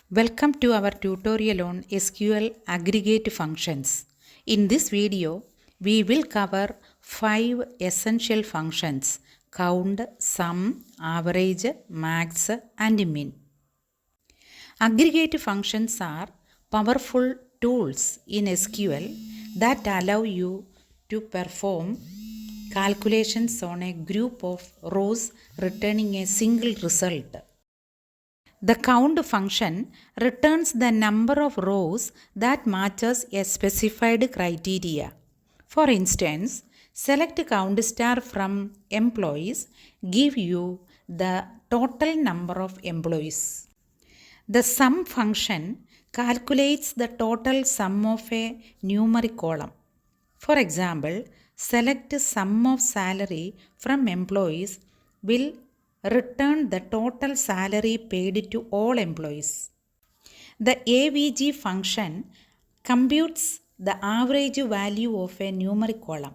Welcome to our tutorial on SQL Aggregate Functions. In this video, we will cover 5 essential functions: count, sum, average, max, and min. Aggregate functions are powerful tools in SQL that allow you to perform calculations on a group of rows returning a single result. The count function returns the number of rows that matches a specified criteria. For instance, select count star from employees give you the total number of employees. The sum function calculates the total sum of a numeric column. For example, select sum of salary from employees will return the total salary paid to all employees. The AVG function computes the average value of a numeric column.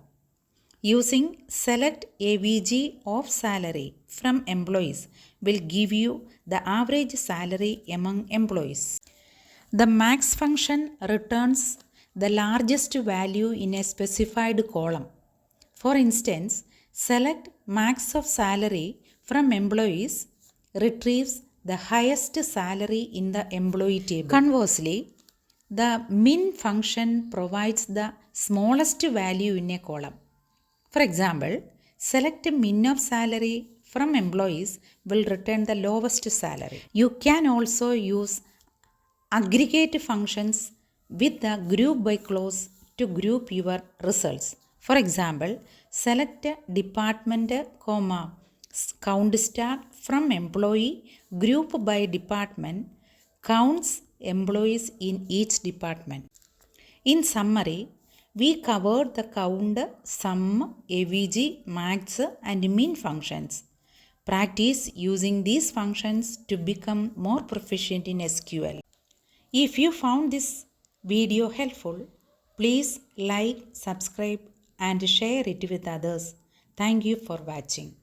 Using select AVG of salary from employees will give you the average salary among employees. The max function returns the largest value in a specified column. For instance, select max of salary from employees retrieves the highest salary in the employee table. Conversely, the min function provides the smallest value in a column. For example, select min of salary from employees will return the lowest salary. You can also use aggregate functions with the group by clause to group your results. For example, select department, count star from employee, group by department, counts employees in each department. In summary, we covered the count, sum, AVG, max, and min functions. Practice using these functions to become more proficient in SQL. If you found this video helpful, please like, subscribe, and share it with others. Thank you for watching.